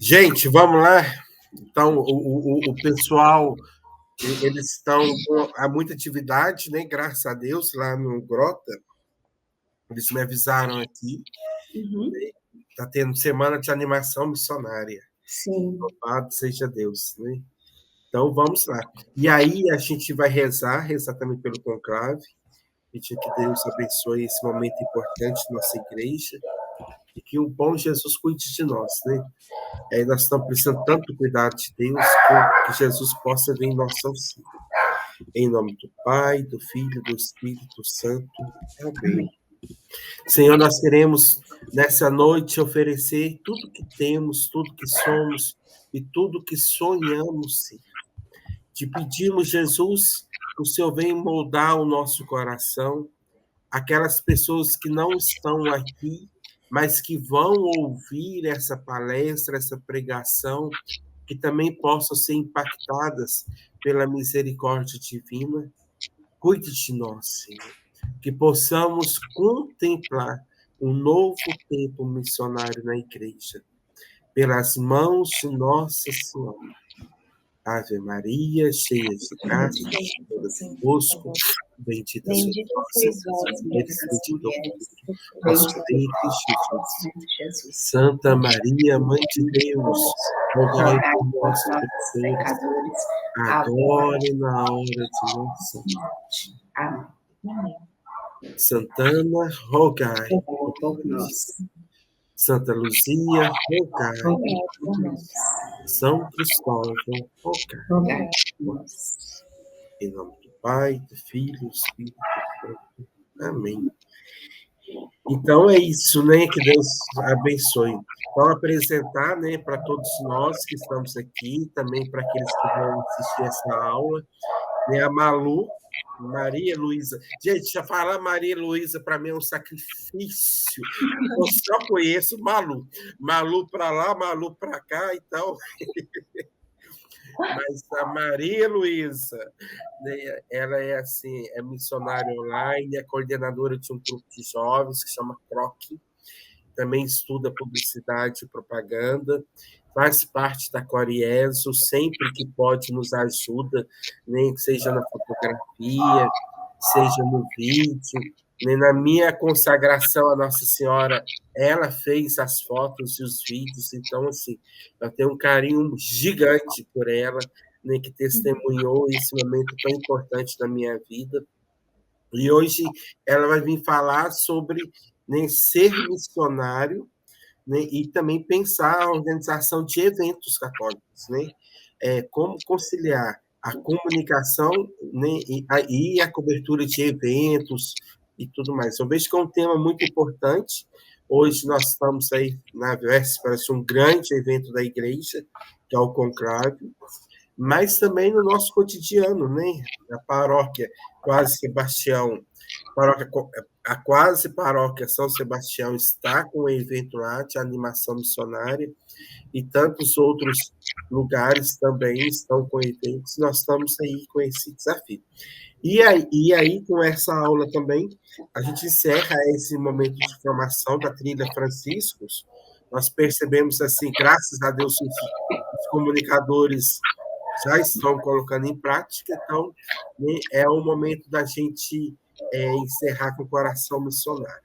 Gente, vamos lá. Então, o pessoal, eles estão com muita atividade, né? Graças a Deus, lá no Grota. Eles me avisaram aqui. Está tendo semana de animação missionária. Sim. Louvado seja Deus, né? Então, vamos lá. E aí, a gente vai rezar também pelo conclave, pedir que Deus abençoe esse momento importante da nossa igreja e que o bom Jesus cuide de nós, né? Nós estamos precisando tanto cuidado de Deus que Jesus possa vir em nosso auxílio. Em nome do Pai, do Filho, do Espírito Santo. Amém. Senhor, nós queremos nessa noite oferecer tudo que temos, tudo que somos e tudo que sonhamos ser. Te pedimos, Jesus, que o Senhor venha moldar o nosso coração, aquelas pessoas que não estão aqui, mas que vão ouvir essa palestra, essa pregação, que também possam ser impactadas pela misericórdia divina. Cuide de nós, Senhor, que possamos contemplar um novo tempo missionário na igreja, pelas mãos de Nossa Senhora. Ave Maria, cheia de graça, o Senhor é convosco, bendita sois vós entre as mulheres, bendito é o vosso ventre, Jesus. Santa Maria, Mãe de Deus, rogai por nós, pecadores, agora e na hora de nossa morte. Amém. Santana, rogai por nós. Santa Luzia, rogai por nós. São Cristóvão, rogai por nós. Em nome do Pai, do Filho e do Espírito Santo. Amém. Então é isso, né? Que Deus abençoe. Vou apresentar, né, para todos nós que estamos aqui, também para aqueles que vão assistir essa aula, né, a Maria Luísa. Gente, já falar Maria Luísa para mim é um sacrifício. Eu só conheço Malu. Malu para lá, Malu para cá, então. Mas a Maria Luísa, né, ela é assim, é missionária online, é coordenadora de um grupo de jovens que chama CROC, também estuda publicidade e propaganda, faz parte da Coriezo, sempre que pode nos ajuda, nem que seja na fotografia, seja no vídeo. Na minha consagração à Nossa Senhora, ela fez as fotos e os vídeos, então, assim, eu tenho um carinho gigante por ela, né, que testemunhou esse momento tão importante da minha vida. E hoje ela vai vir falar sobre, né, ser missionário, né, e também pensar a organização de eventos católicos, né? Como conciliar a comunicação, né, e a cobertura de eventos e tudo mais. Eu vejo que é um tema muito importante. Hoje nós estamos aí na véspera de um grande evento da igreja, que é o conclave, mas também no nosso cotidiano, né? A paróquia Quase Sebastião, a Quase Paróquia São Sebastião está com o evento lá de animação missionária, e tantos outros lugares também estão com eventos. Nós estamos aí com esse desafio. E aí, com essa aula também, a gente encerra esse momento de formação da trilha Franciscos. Nós percebemos, assim, graças a Deus, os comunicadores já estão colocando em prática, então, né, é o momento da gente encerrar com o coração missionário.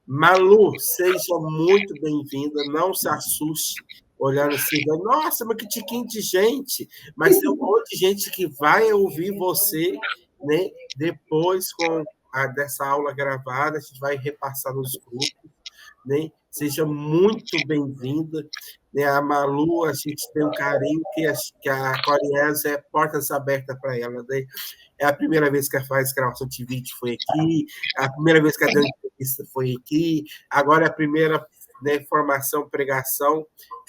Malu, seja muito bem-vinda, não se assuste olhando assim, nossa, mas que tiquinho de gente, mas tem um monte de gente que vai ouvir você, né, depois dessa aula gravada, a gente vai repassar nos grupos, né? Seja muito bem-vinda, né? A Malu, a gente tem um carinho que a Coriés é portas abertas para ela, né? É a primeira vez que ela faz gravação de vídeo foi aqui, a primeira vez que ela deu entrevista foi aqui, agora é a primeira, né, formação, pregação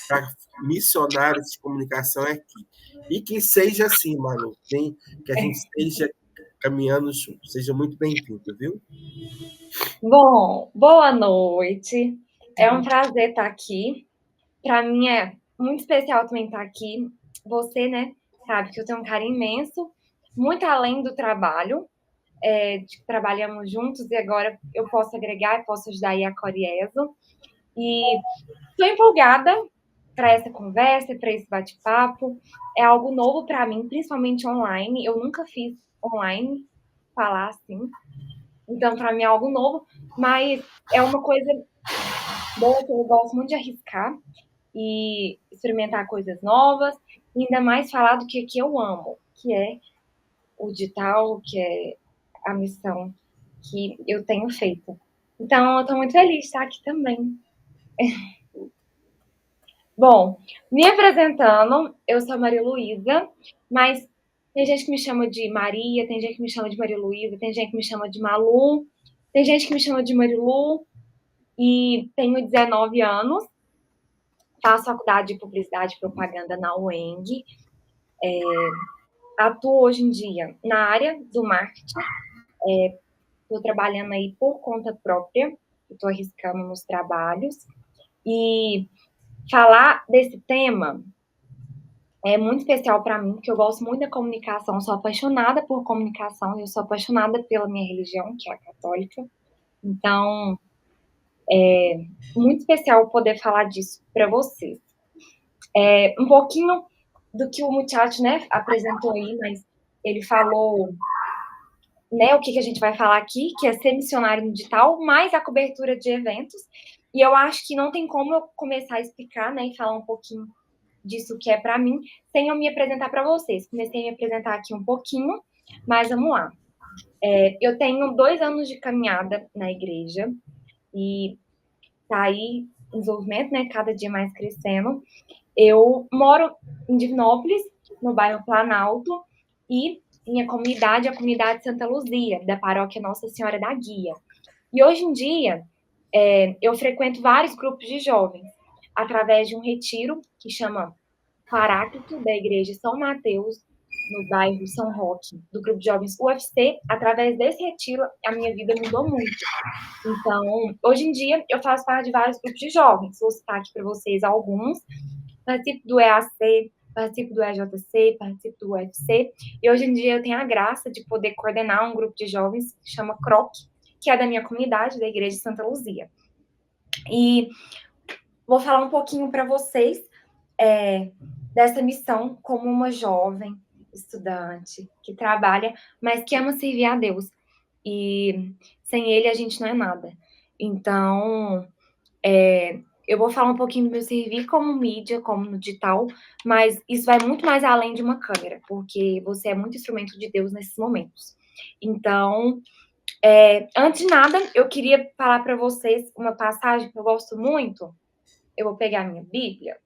para missionários de comunicação é aqui. E que seja assim, Malu, né? Que a gente esteja caminhando juntos. Seja muito bem-vindo, viu? Bom, boa noite. É um prazer estar aqui. Para mim é muito especial também estar aqui. Você, né, sabe que eu tenho um carinho imenso, muito além do trabalho. Trabalhamos juntos e agora eu posso agregar, posso ajudar aí a Coriezo. E estou empolgada para essa conversa, para esse bate-papo. É algo novo para mim, principalmente online. Eu nunca fiz online falar assim. Então, para mim é algo novo, mas é uma coisa boa que eu gosto muito de arriscar e experimentar coisas novas, e ainda mais falar do que eu amo, que é o digital, que é a missão que eu tenho feito. Então, eu estou muito feliz de estar aqui também. Bom, me apresentando, eu sou a Maria Luísa, mas tem gente que me chama de Maria, tem gente que me chama de Maria Luísa, tem gente que me chama de Malu, tem gente que me chama de Marilu, e tenho 19 anos, faço faculdade de Publicidade e Propaganda na UENG, atuo hoje em dia na área do marketing, estou trabalhando aí por conta própria, estou arriscando nos trabalhos, e falar desse tema é muito especial para mim, porque eu gosto muito da comunicação, sou apaixonada por comunicação, eu sou apaixonada pela minha religião, que é a católica. Então, é muito especial poder falar disso para vocês. Um pouquinho do que o muchacho, né, apresentou aí, mas ele falou, né, o que a gente vai falar aqui, que é ser missionário no digital, mais a cobertura de eventos. E eu acho que não tem como eu começar a explicar, né, e falar um pouquinho disso que é para mim, sem eu me apresentar para vocês. Comecei a me apresentar aqui um pouquinho, mas vamos lá. Eu tenho 2 anos de caminhada na igreja e tá aí em desenvolvimento, né, cada dia mais crescendo. Eu moro em Divinópolis, no bairro Planalto, e minha comunidade é a comunidade Santa Luzia, da paróquia Nossa Senhora da Guia. E hoje em dia, eu frequento vários grupos de jovens, através de um retiro que chama Paráclito, da Igreja São Mateus, no bairro São Roque, do grupo de jovens UFC. Através desse retiro, a minha vida mudou muito. Então, hoje em dia, eu faço parte de vários grupos de jovens. Vou citar aqui para vocês alguns. Participo do EAC, participo do EJC, participo do UFC. E hoje em dia eu tenho a graça de poder coordenar um grupo de jovens que chama CROC, que é da minha comunidade, da Igreja de Santa Luzia. E vou falar um pouquinho para vocês dessa missão como uma jovem estudante que trabalha, mas que ama servir a Deus. E sem ele a gente não é nada. Então, eu vou falar um pouquinho do meu servir como mídia, como no digital, mas isso vai muito mais além de uma câmera, porque você é muito instrumento de Deus nesses momentos. Então, antes de nada, eu queria falar para vocês uma passagem que eu gosto muito. Eu vou pegar a minha Bíblia,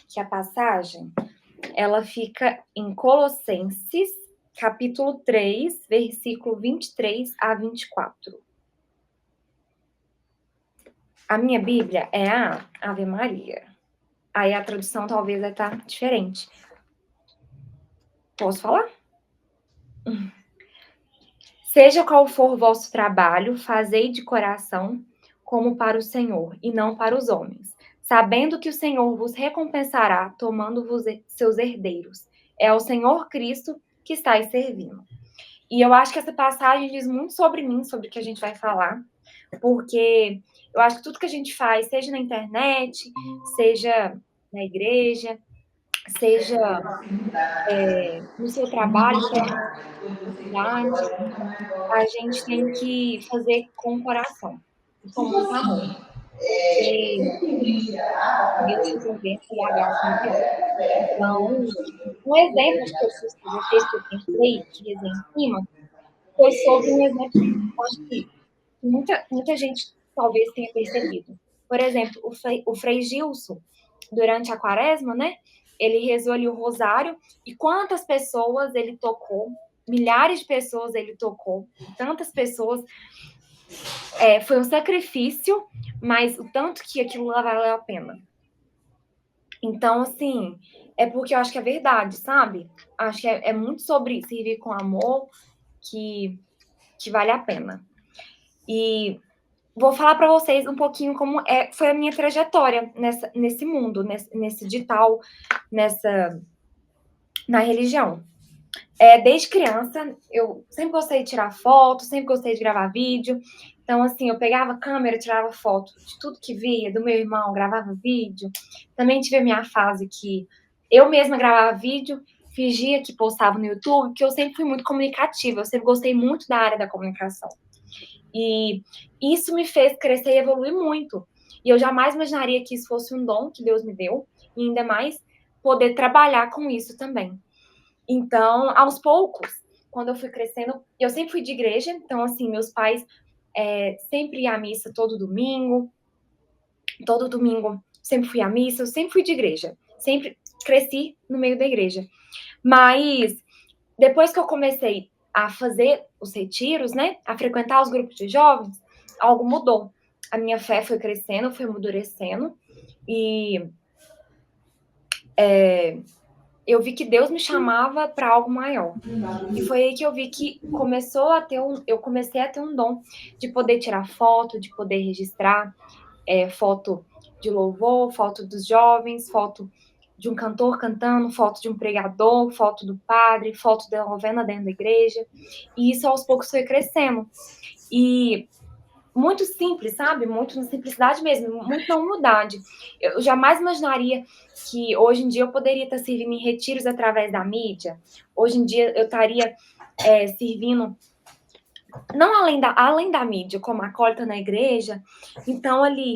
que a passagem, ela fica em Colossenses, capítulo 3, versículo 23 a 24. A minha Bíblia é a Ave Maria. Aí a tradução talvez vai estar diferente. Posso falar? Seja qual for o vosso trabalho, fazei de coração como para o Senhor, e não para os homens, sabendo que o Senhor vos recompensará, tomando-vos seus herdeiros. É ao Senhor Cristo que estáis servindo. E eu acho que essa passagem diz muito sobre mim, sobre o que a gente vai falar, porque eu acho que tudo que a gente faz, seja na internet, seja na igreja, seja no seu trabalho, seja na cidade, a gente tem que fazer com o coração e com muito amor, porque Deus recompensa e a graça muito maior. Então, um exemplo que eu trouxe para vocês, que eu pensei, que desenho em cima, foi sobre um exemplo que eu acho que muita gente talvez tenha percebido. Por exemplo, o Frei Gilson, durante a quaresma, né? Ele rezou ali o rosário, e quantas pessoas ele tocou, milhares de pessoas ele tocou, tantas pessoas. Foi um sacrifício, mas o tanto que aquilo lá valeu a pena. Então, assim, é porque eu acho que é verdade, sabe? Acho que é muito sobre servir com amor que vale a pena. E vou falar para vocês um pouquinho como foi a minha trajetória nesse mundo, nesse digital, na religião. Desde criança, eu sempre gostei de tirar foto, sempre gostei de gravar vídeo, Então, assim, eu pegava a câmera, tirava foto de tudo que via, do meu irmão, gravava vídeo. Também tive a minha fase que eu mesma gravava vídeo, fingia que postava no YouTube, porque eu sempre fui muito comunicativa, eu sempre gostei muito da área da comunicação. E isso me fez crescer e evoluir muito. E eu jamais imaginaria que isso fosse um dom que Deus me deu, e ainda mais poder trabalhar com isso também. Então, aos poucos, quando eu fui crescendo, eu sempre fui de igreja, então, assim, meus pais sempre iam à missa todo domingo sempre fui à missa, eu sempre fui de igreja, sempre cresci no meio da igreja. Mas depois que eu comecei a fazer os retiros, né, a frequentar os grupos de jovens, algo mudou. A minha fé foi crescendo, foi amadurecendo, e eu vi que Deus me chamava para algo maior. E foi aí que eu vi que eu comecei a ter um dom de poder tirar foto, de poder registrar foto de louvor, foto dos jovens, foto de um cantor cantando, foto de um pregador, foto do padre, foto da novena dentro da igreja. E isso aos poucos foi crescendo. E muito simples, sabe? Muito na simplicidade mesmo, muito na humildade. Eu jamais imaginaria que hoje em dia eu poderia estar servindo em retiros através da mídia. Hoje em dia eu estaria servindo, não além da mídia, como acólita na igreja. Então, ali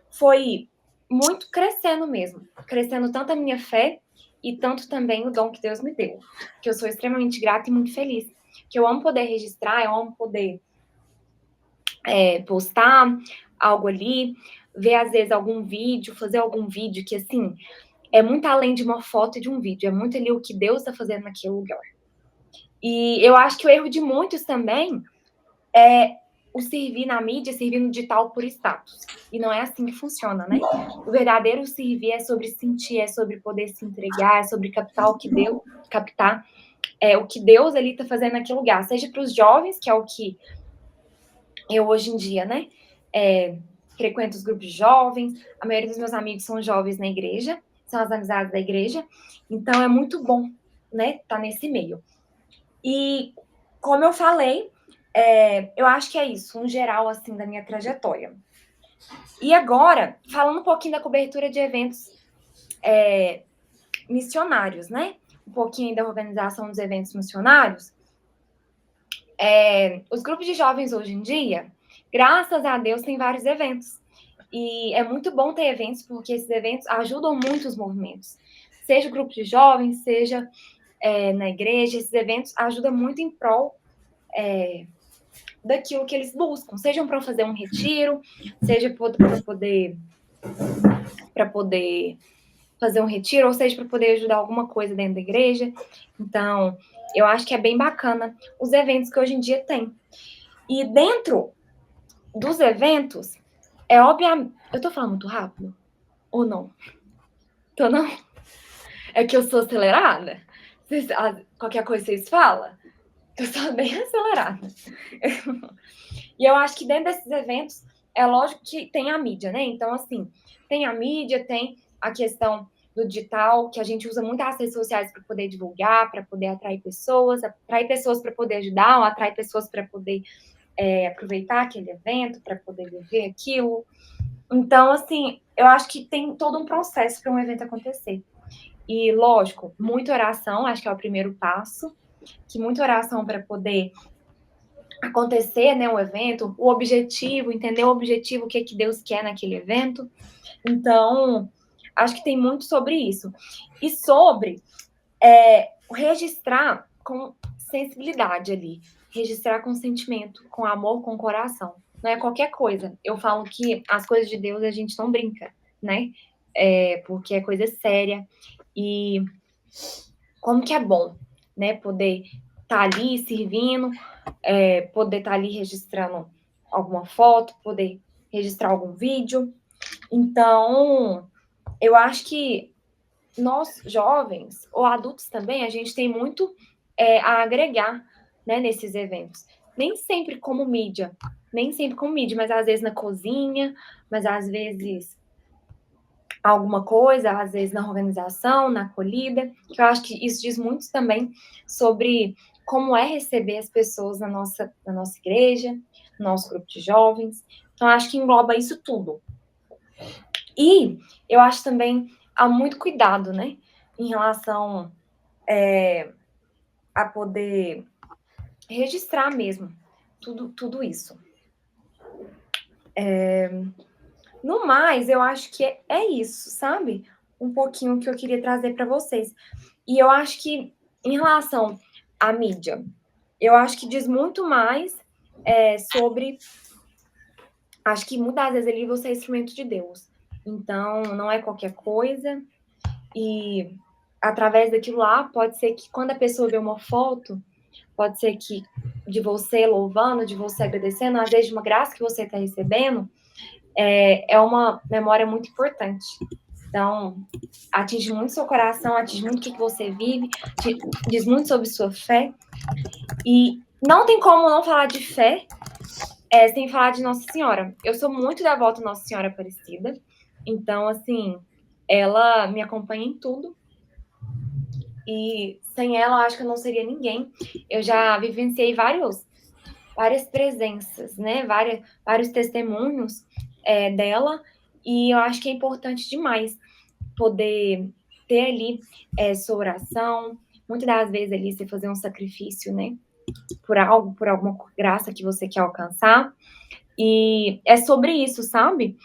foi muito crescendo mesmo. Crescendo tanto a minha fé e tanto também o dom que Deus me deu. Que eu sou extremamente grata e muito feliz. Que eu amo poder registrar, eu amo poder postar algo ali, ver às vezes algum vídeo, fazer algum vídeo que, assim, é muito além de uma foto e de um vídeo, é muito ali o que Deus está fazendo naquele lugar. E eu acho que o erro de muitos também é o servir na mídia, servir no digital por status. E não é assim que funciona, né? O verdadeiro servir é sobre sentir, é sobre poder se entregar, é sobre captar o que Deus ali está fazendo naquele lugar, seja para os jovens, que é o que eu hoje em dia, né, frequento os grupos de jovens, a maioria dos meus amigos são jovens na igreja, são as amizades da igreja, então é muito bom, né, estar nesse meio. E, como eu falei, eu acho que é isso, um geral, assim, da minha trajetória. E agora, falando um pouquinho da cobertura de eventos missionários, né, um pouquinho da organização dos eventos missionários, os grupos de jovens hoje em dia, graças a Deus, tem vários eventos. E é muito bom ter eventos, porque esses eventos ajudam muito os movimentos. Seja o grupo de jovens, seja na igreja, esses eventos ajudam muito em prol daquilo que eles buscam. Sejam para fazer um retiro, seja para poder fazer um retiro, ou seja, para poder ajudar alguma coisa dentro da igreja. Então, eu acho que é bem bacana os eventos que hoje em dia tem. E dentro dos eventos, é óbvio. Eu tô falando muito rápido? Ou não? Tô não? É que eu sou acelerada? Qualquer coisa vocês falam? Eu sou bem acelerada. E eu acho que dentro desses eventos, é lógico que tem a mídia, né? Então, assim, tem a mídia, tem a questão do digital, que a gente usa muito as redes sociais para poder divulgar, para poder atrair pessoas para poder ajudar, ou atrair pessoas para poder aproveitar aquele evento, para poder viver aquilo. Então, assim, eu acho que tem todo um processo para um evento acontecer. E, lógico, muita oração, acho que é o primeiro passo, que muita oração para poder acontecer, né, um evento, o objetivo, entender o objetivo, o que Deus quer naquele evento. Então, acho que tem muito sobre isso. E sobre registrar com sensibilidade ali, registrar com sentimento, com amor, com coração. Não é qualquer coisa. Eu falo que as coisas de Deus a gente não brinca, né? Porque é coisa séria. E como que é bom, né? Poder estar ali servindo, poder estar ali registrando alguma foto, poder registrar algum vídeo. Então, eu acho que nós, jovens, ou adultos também, a gente tem muito a agregar, né, nesses eventos. Nem sempre como mídia, mas às vezes na cozinha, mas às vezes alguma coisa, às vezes na organização, na acolhida, que eu acho que isso diz muito também sobre como é receber as pessoas na nossa igreja, nosso grupo de jovens. Então, acho que engloba isso tudo. E eu acho também há muito cuidado, né, em relação a poder registrar mesmo tudo isso. No mais, eu acho que é isso, sabe? Um pouquinho que eu queria trazer para vocês. E eu acho que, em relação à mídia, eu acho que diz muito mais sobre. Acho que muitas vezes ali você é instrumento de Deus. Então, não é qualquer coisa. E através daquilo lá, pode ser que quando a pessoa vê uma foto, pode ser que de você louvando, de você agradecendo, às vezes de uma graça que você está recebendo, é uma memória muito importante. Então, atinge muito seu coração, atinge muito o que você vive, diz muito sobre sua fé. E não tem como não falar de fé sem falar de Nossa Senhora. Eu sou muito devota Nossa Senhora Aparecida. Então, assim, ela me acompanha em tudo. E sem ela, eu acho que eu não seria ninguém. Eu já vivenciei várias presenças, né? Vários testemunhos dela. E eu acho que é importante demais poder ter ali sua oração. Muitas das vezes ali você fazer um sacrifício, né? Por algo, por alguma graça que você quer alcançar. E é sobre isso, sabe?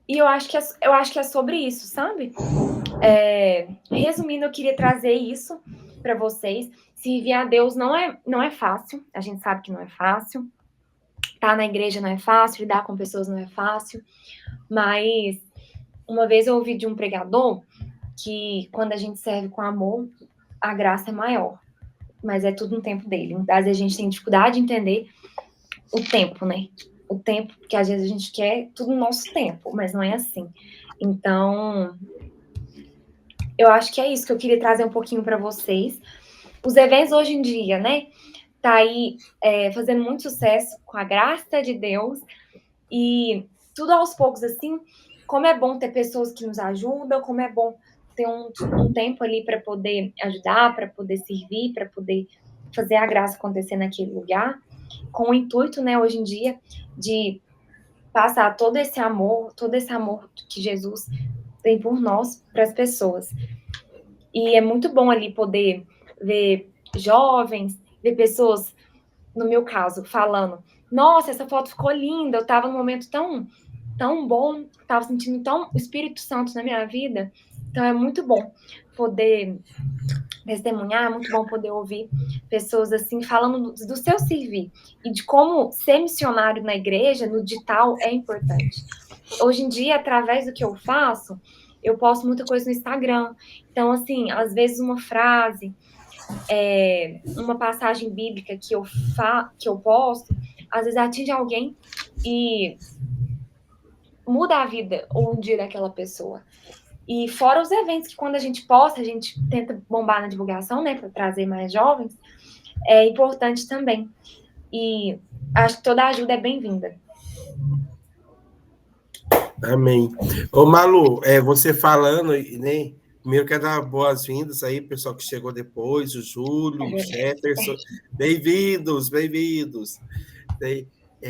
E eu acho que é sobre isso, sabe? Resumindo, eu queria trazer isso para vocês. Servir a Deus não é fácil. A gente sabe que não é fácil. Estar na igreja não é fácil, lidar com pessoas não é fácil. Mas uma vez eu ouvi de um pregador que quando a gente serve com amor, a graça é maior. Mas é tudo no tempo dele. Às vezes a gente tem dificuldade de entender o tempo, né? O tempo, porque às vezes a gente quer tudo no nosso tempo, mas não é assim. Então, eu acho que é isso que eu queria trazer um pouquinho para vocês. Os eventos hoje em dia, né? Tá aí fazendo muito sucesso com a graça de Deus e tudo aos poucos, assim, como é bom ter pessoas que nos ajudam, como é bom ter um tempo ali para poder ajudar, para poder servir, para poder fazer a graça acontecer naquele lugar, com o intuito, né, hoje em dia, de passar todo esse amor que Jesus tem por nós para as pessoas. E é muito bom ali poder ver jovens, ver pessoas, no meu caso, falando: nossa, essa foto ficou linda, eu estava num momento tão bom, estava sentindo tão o Espírito Santo na minha vida. Então é muito bom poder testemunhar, é muito bom poder ouvir pessoas assim falando do seu servir e de como ser missionário na igreja, no digital, é importante. Hoje em dia, através do que eu faço, eu posto muita coisa no Instagram. Então, assim, às vezes uma frase, uma passagem bíblica que eu posto, às vezes atinge alguém e muda a vida ou o dia daquela pessoa. E fora os eventos que quando a gente posta, a gente tenta bombar na divulgação, né, para trazer mais jovens, é importante também. E acho que toda ajuda é bem-vinda. Amém. Ô, Malu, você falando, né? Primeiro quero dar boas-vindas aí, pessoal que chegou depois, o Júlio, o Jefferson. Bem-vindos, bem-vindos.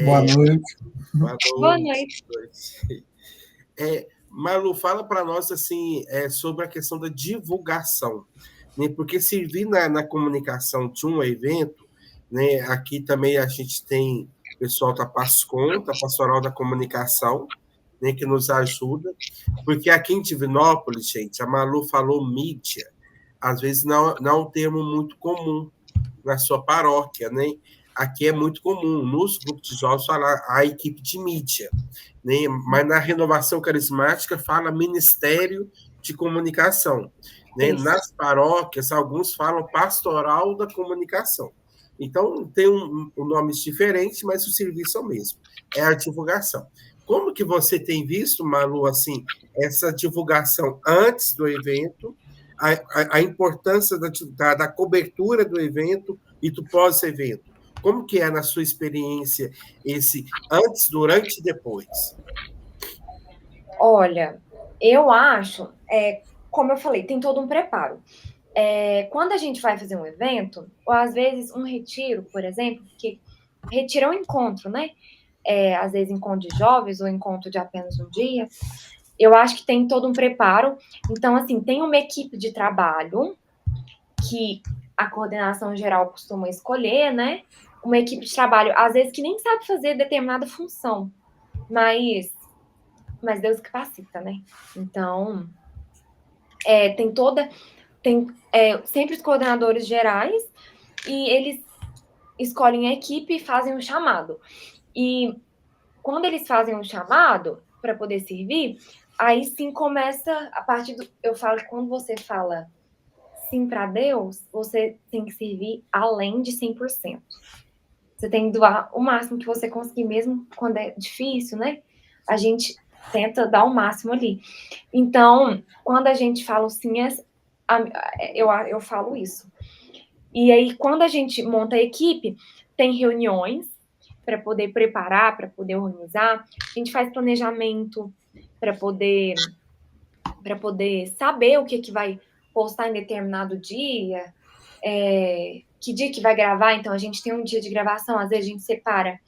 Boa noite. Boa noite. Malu, fala para nós assim, sobre a questão da divulgação, né? Porque servir na comunicação de um evento, né? Aqui também a gente tem o pessoal da PASCOM, da Pastoral da Comunicação, né, que nos ajuda, porque aqui em Divinópolis, gente, a Malu falou mídia, às vezes não é um termo muito comum na sua paróquia, né? Aqui é muito comum, nos grupos de jovens, falar a equipe de mídia, né? Mas na renovação carismática fala Ministério de Comunicação. Né? Nas paróquias, alguns falam Pastoral da Comunicação. Então, tem nomes diferentes, mas o serviço é o mesmo, é a divulgação. Como que você tem visto, Malu, assim, essa divulgação antes do evento, a importância da cobertura do evento e do pós-evento? Como que é, na sua experiência, esse antes, durante e depois? Olha, eu acho, como eu falei, tem todo um preparo. quando a gente vai fazer um evento, ou às vezes um retiro, por exemplo, porque retiro é um encontro, né? Às vezes encontro de jovens ou encontro de apenas um dia, eu acho que tem todo um preparo. Então, assim, tem uma equipe de trabalho que a coordenação geral costuma escolher, né? Uma equipe de trabalho, às vezes, que nem sabe fazer determinada função, mas Deus capacita, né? Então, tem sempre os coordenadores gerais e eles escolhem a equipe e fazem um chamado. E quando eles fazem um chamado para poder servir, aí sim começa a partir do. Eu falo que quando você fala sim para Deus, você tem que servir além de 100%. Você tem que doar o máximo que você conseguir, mesmo quando é difícil, né? A gente tenta dar o máximo ali. Então, quando a gente fala o sim, eu falo isso. E aí, quando a gente monta a equipe, tem reuniões para poder preparar, para poder organizar. A gente faz planejamento para poder saber o que vai postar em determinado dia, que dia que vai gravar. Então, a gente tem um dia de gravação, às vezes a gente separa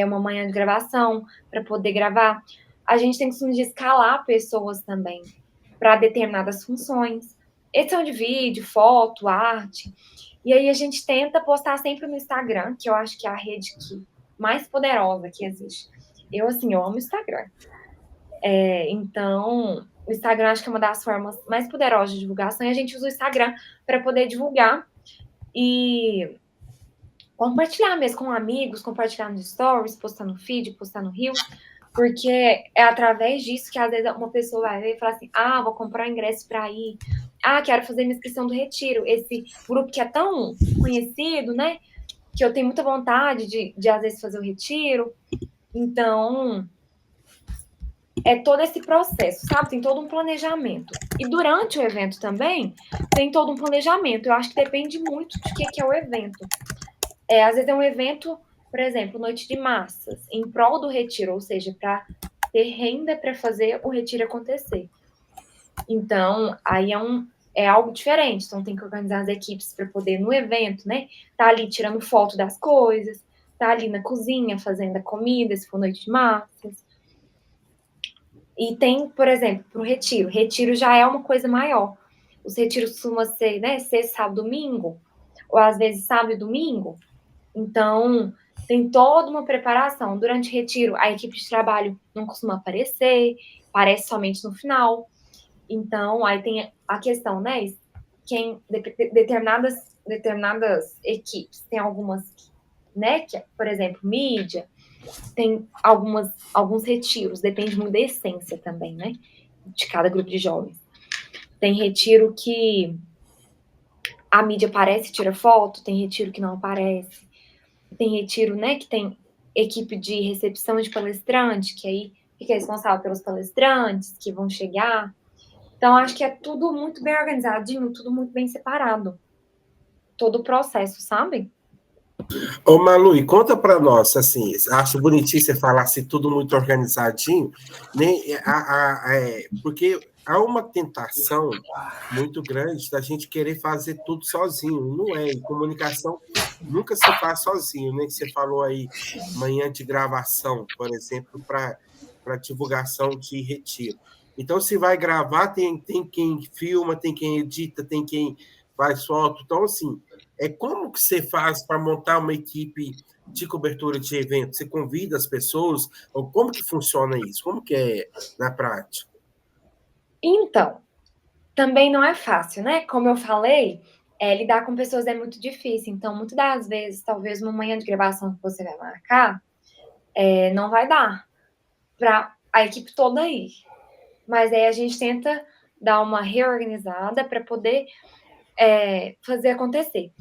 uma manhã de gravação para poder gravar. A gente tem costume de escalar pessoas também para determinadas funções. Edição de vídeo, foto, arte. E aí a gente tenta postar sempre no Instagram, que eu acho que é a rede mais poderosa que existe. Eu amo o Instagram. Então, o Instagram acho que é uma das formas mais poderosas de divulgação e a gente usa o Instagram para poder divulgar e compartilhar mesmo com amigos, compartilhar nos stories, postar no feed, postar no Reel, porque é através disso que às vezes uma pessoa vai ver e fala assim, vou comprar um ingresso para ir, quero fazer minha inscrição do retiro, esse grupo que é tão conhecido, né, que eu tenho muita vontade de às vezes fazer o retiro. Então, é todo esse processo, sabe? Tem todo um planejamento. E durante o evento também, tem todo um planejamento. Eu acho que depende muito de que é o evento. Às vezes é um evento, por exemplo, noite de massas, em prol do retiro, ou seja, para ter renda para fazer o retiro acontecer. Então, aí é algo diferente. Então, tem que organizar as equipes para poder, no evento, né? Tá ali tirando foto das coisas, tá ali na cozinha fazendo a comida, se for noite de massas. E tem, por exemplo, para o retiro. Retiro já é uma coisa maior. Os retiros costumam ser, né? Sexta, sábado, domingo, ou às vezes sábado e domingo. Então, tem toda uma preparação. Durante o retiro, a equipe de trabalho não costuma aparecer, aparece somente no final. Então, aí tem a questão, né? Determinadas equipes, tem algumas, né? Que, por exemplo, mídia, tem alguns retiros, depende muito da essência também, né? De cada grupo de jovens. Tem retiro que a mídia aparece e tira foto, tem retiro que não aparece. Tem retiro, né, que tem equipe de recepção de palestrante, que aí fica responsável pelos palestrantes que vão chegar. Então, acho que é tudo muito bem organizadinho, tudo muito bem separado. Todo o processo, sabe? Ô, Malu, e conta para nós, assim, acho bonitinho você falar assim, tudo muito organizadinho, porque há uma tentação muito grande da gente querer fazer tudo sozinho, não é? E comunicação nunca se faz sozinho, né? Você falou aí, manhã de gravação, por exemplo, para divulgação de retiro. Então, se vai gravar, tem quem filma, tem quem edita, tem quem faz foto. Então, assim, como que você faz para montar uma equipe de cobertura de evento? Você convida as pessoas? Ou como que funciona isso? Como que é na prática? Então, também não é fácil, né? Como eu falei, lidar com pessoas é muito difícil. Então, muitas das vezes, talvez uma manhã de gravação que você vai marcar, não vai dar para a equipe toda ir. Mas aí a gente tenta dar uma reorganizada para poder fazer acontecer.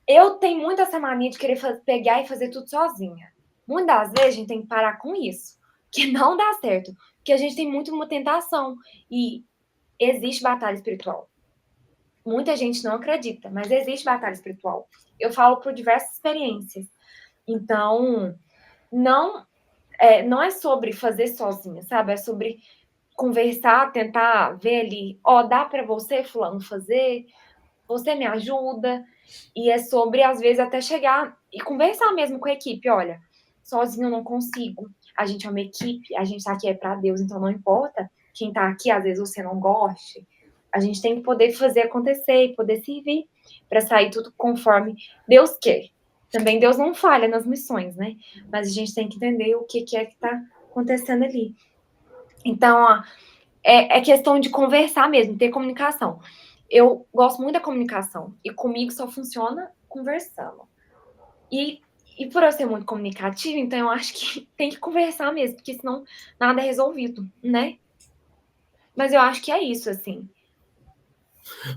Eu tenho muito essa mania de querer pegar e fazer tudo sozinha. Muitas das vezes a gente tem que parar com isso, que não dá certo, porque a gente tem muito uma tentação e existe batalha espiritual. Muita gente não acredita, mas existe batalha espiritual. Eu falo por diversas experiências. Então, não é sobre fazer sozinha, sabe? É sobre conversar, tentar ver ali, dá para você, fulano, fazer, você me ajuda, e é sobre, às vezes, até chegar e conversar mesmo com a equipe, olha, sozinho eu não consigo, a gente é uma equipe, a gente tá aqui é para Deus, então não importa quem tá aqui, às vezes você não goste, a gente tem que poder fazer acontecer e poder servir para sair tudo conforme Deus quer. Também Deus não falha nas missões, né? Mas a gente tem que entender o que é que tá acontecendo ali. Então, ó, é questão de conversar mesmo, ter comunicação. Eu gosto muito da comunicação e comigo só funciona conversando. E por eu ser muito comunicativa, então eu acho que tem que conversar mesmo, porque senão nada é resolvido, né? Mas eu acho que é isso, assim.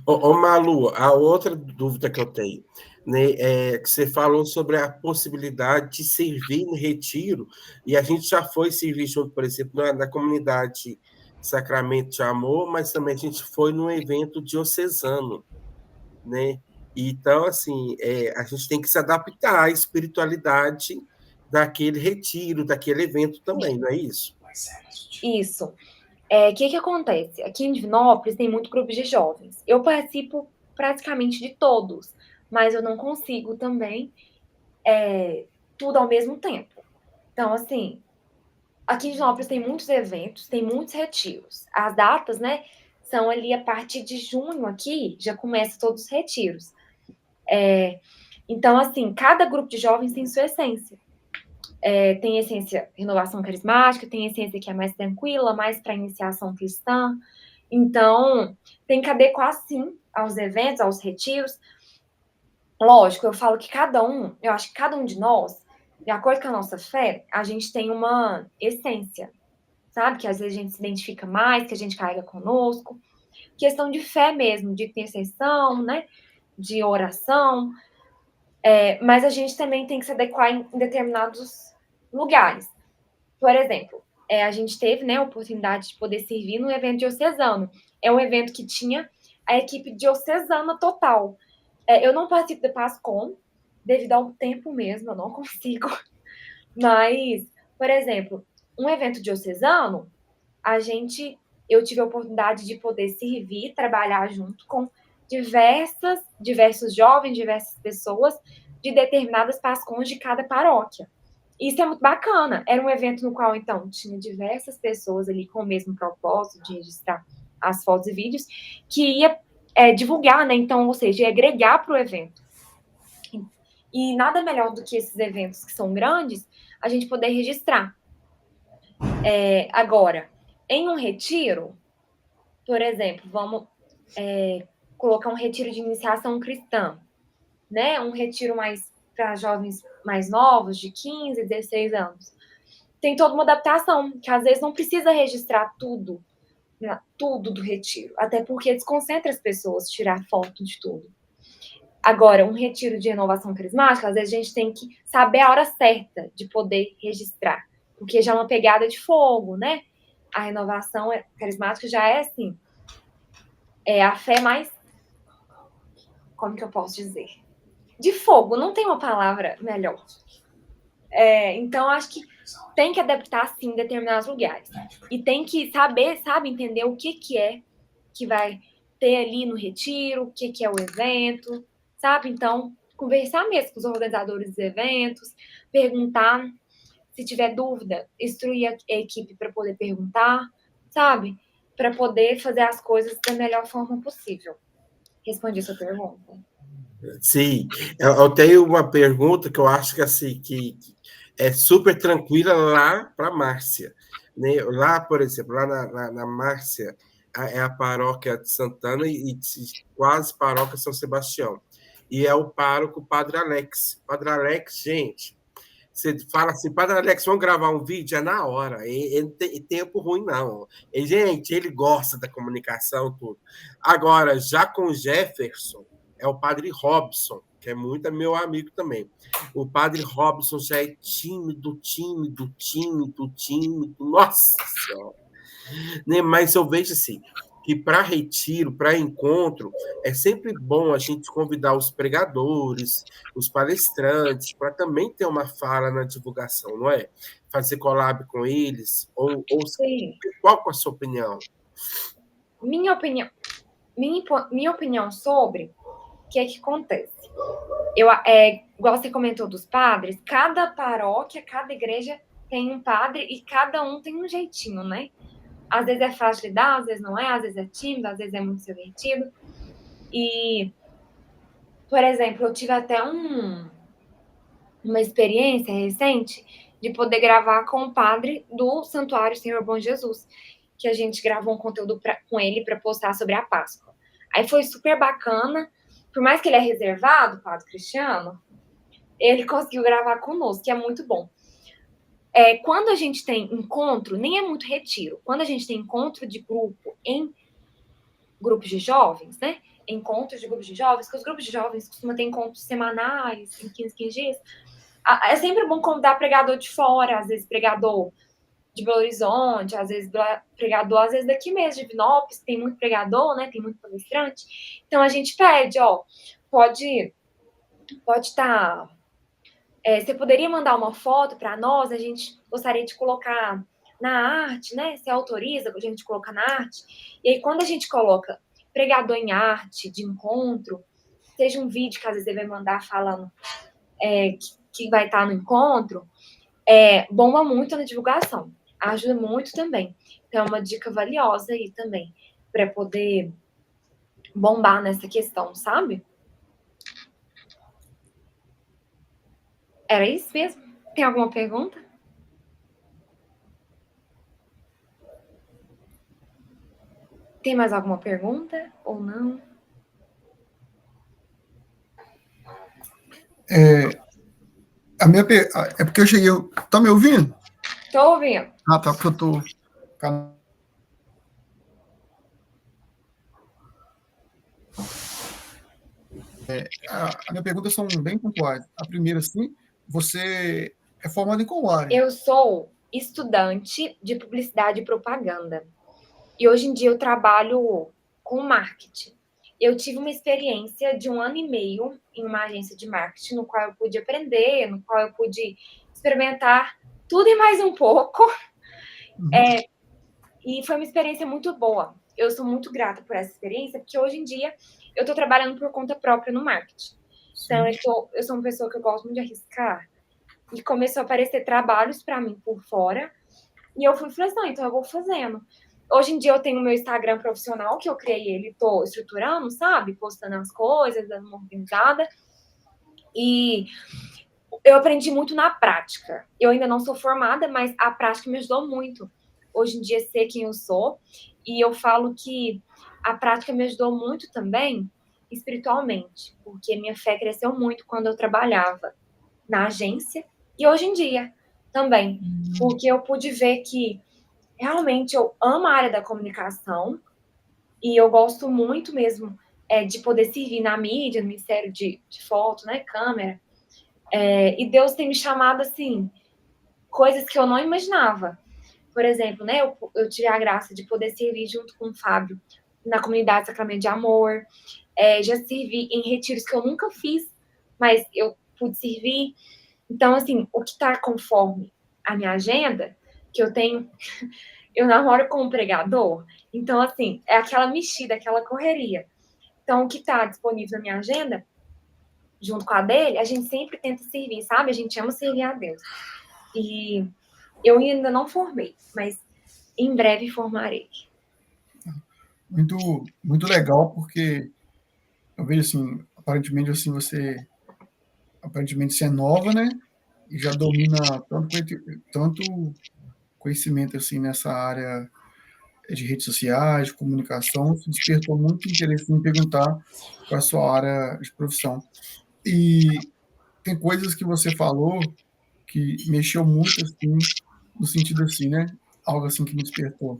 Ô, Malu, a outra dúvida que eu tenho, né, é que você falou sobre a possibilidade de servir no retiro, e a gente já foi servir junto, por exemplo, na comunidade Sacramento de Amor, mas também a gente foi num evento diocesano, né? Então, assim, a gente tem que se adaptar à espiritualidade daquele retiro, daquele evento também, não é isso? Isso. O que acontece? Aqui em Divinópolis tem muito grupo de jovens. Eu participo praticamente de todos, mas eu não consigo também tudo ao mesmo tempo. Então, assim, aqui em Divinópolis tem muitos eventos, tem muitos retiros. As datas, né, são ali a partir de junho aqui, já começa todos os retiros. Então, assim, cada grupo de jovens tem sua essência. Tem essência renovação carismática, tem essência que é mais tranquila, mais para iniciação cristã. Então, tem que adequar, sim, aos eventos, aos retiros. Lógico, eu falo que eu acho que cada um de nós, de acordo com a nossa fé, a gente tem uma essência, sabe? Que às vezes a gente se identifica mais, que a gente carrega conosco. Questão de fé mesmo, de intercessão, né? De oração. Mas a gente também tem que se adequar em determinados lugares. Por exemplo, a gente teve, né, a oportunidade de poder servir no evento diocesano. É um evento que tinha a equipe diocesana total. Eu não participo da PASCOM, devido ao tempo mesmo, eu não consigo. Mas, por exemplo, um evento diocesano, eu tive a oportunidade de poder servir, trabalhar junto com diversos jovens, diversas pessoas de determinadas PASCONs de cada paróquia. Isso é muito bacana. Era um evento no qual, então, tinha diversas pessoas ali com o mesmo propósito de registrar as fotos e vídeos, que ia divulgar, né? Então, ou seja, ia agregar para o evento. E nada melhor do que esses eventos que são grandes, a gente poder registrar. Agora, em um retiro, por exemplo, vamos colocar um retiro de iniciação cristã, né? Um retiro mais para jovens mais novos, de 15, 16 anos. Tem toda uma adaptação, que às vezes não precisa registrar tudo, né? Tudo do retiro, até porque desconcentra as pessoas tirar foto de tudo. Agora, um retiro de renovação carismática, às vezes a gente tem que saber a hora certa de poder registrar, porque já é uma pegada de fogo, né? A renovação carismática já é assim, a fé mais, como que eu posso dizer? De fogo, não tem uma palavra melhor. Então, acho que tem que adaptar, sim, em determinados lugares. E tem que saber, sabe, entender o que é que vai ter ali no retiro, o que é o evento, sabe? Então, conversar mesmo com os organizadores dos eventos, perguntar, se tiver dúvida, instruir a equipe para poder perguntar, sabe? Para poder fazer as coisas da melhor forma possível. Respondi a sua pergunta. Sim, eu tenho uma pergunta que eu acho que assim que é super tranquila lá para Márcia, né? Lá, por exemplo, lá na Márcia é a paróquia de Santana e quase paróquia São Sebastião. E é o pároco Padre Alex. Padre Alex, gente, você fala assim, Padre Alex, vamos gravar um vídeo? É na hora. Ele não tem tempo ruim, não. Gente, ele gosta da comunicação, tudo. Agora, já com o Jefferson, é o Padre Robson, que é muito meu amigo também. O Padre Robson já é tímido, tímido, tímido, tímido. Nossa Senhora! Né? Mas eu vejo assim, que para retiro, para encontro, é sempre bom a gente convidar os pregadores, os palestrantes, para também ter uma fala na divulgação, não é? Fazer collab com eles, ou Sim. qual é a sua opinião? Minha opinião sobre O que é que acontece? Igual você comentou dos padres, cada paróquia, cada igreja tem um padre e cada um tem um jeitinho, né? Às vezes é fácil de lidar, às vezes não é, às vezes é tímido, às vezes é muito extrovertido. E, por exemplo, eu tive até uma experiência recente de poder gravar com o padre do Santuário Senhor Bom Jesus, que a gente gravou um conteúdo com ele para postar sobre a Páscoa. Aí foi super bacana, por mais que ele é reservado, o padre Cristiano, ele conseguiu gravar conosco, que é muito bom. Quando a gente tem encontro, nem é muito retiro, quando a gente tem encontro de grupo em grupos de jovens, né? Encontros de grupos de jovens, que os grupos de jovens costumam ter encontros semanais, em 15 dias. É sempre bom convidar pregador de fora, às vezes pregador de Belo Horizonte, às vezes pregador, às vezes daqui mesmo, de Vinópolis, tem muito pregador, né? Tem muito palestrante. Então a gente pede, pode estar. Você poderia mandar uma foto para nós? A gente gostaria de colocar na arte, né? Você autoriza a gente colocar na arte? E aí, quando a gente coloca pregador em arte, de encontro, seja um vídeo que às vezes ele vai mandar falando que vai estar no encontro, bomba muito na divulgação. Ajuda muito também. Então, é uma dica valiosa aí também, para poder bombar nessa questão, sabe? Era isso mesmo? Tem alguma pergunta? Tem mais alguma pergunta ou não? É porque eu cheguei. Tá me ouvindo? Tô ouvindo. Ah, tá, porque eu tô. A minha pergunta são bem pontuais. A primeira, sim, você é formado em qual área? Eu sou estudante de publicidade e propaganda. E hoje em dia eu trabalho com marketing. Eu tive uma experiência de 1 ano e meio em uma agência de marketing, no qual eu pude aprender, no qual eu pude experimentar tudo e mais um pouco. Uhum. E foi uma experiência muito boa. Eu sou muito grata por essa experiência, porque hoje em dia eu estou trabalhando por conta própria no marketing. Então, eu sou uma pessoa que eu gosto muito de arriscar. E começou a aparecer trabalhos para mim por fora. E eu fui falando, não, então eu vou fazendo. Hoje em dia eu tenho o meu Instagram profissional, que eu criei ele, estou estruturando, sabe? Postando as coisas, dando uma organizada. E eu aprendi muito na prática. Eu ainda não sou formada, mas a prática me ajudou muito. Hoje em dia sei quem eu sou. E eu falo que a prática me ajudou muito também espiritualmente, porque minha fé cresceu muito quando eu trabalhava na agência e hoje em dia também, porque eu pude ver que realmente eu amo a área da comunicação e eu gosto muito mesmo de poder servir na mídia, no Ministério de Foto, né, câmera. E Deus tem me chamado, assim, coisas que eu não imaginava. Por exemplo, né, eu tive a graça de poder servir junto com o Fábio na comunidade Sacramento de Amor. Já servi em retiros que eu nunca fiz, mas eu pude servir. Então, assim, o que está conforme a minha agenda, que eu tenho, eu namoro com um pregador, então, assim, é aquela mexida, aquela correria. Então, o que está disponível na minha agenda, junto com a dele, a gente sempre tenta servir, sabe? A gente ama servir a Deus. E eu ainda não formei, mas em breve formarei. Muito, muito legal, porque eu vejo assim, aparentemente assim, você é nova, né? E já domina tanto conhecimento assim nessa área de redes sociais, de comunicação, se despertou muito interesse em perguntar qual é a sua área de profissão. E tem coisas que você falou que mexeu muito assim, no sentido assim, né? Algo assim que me despertou.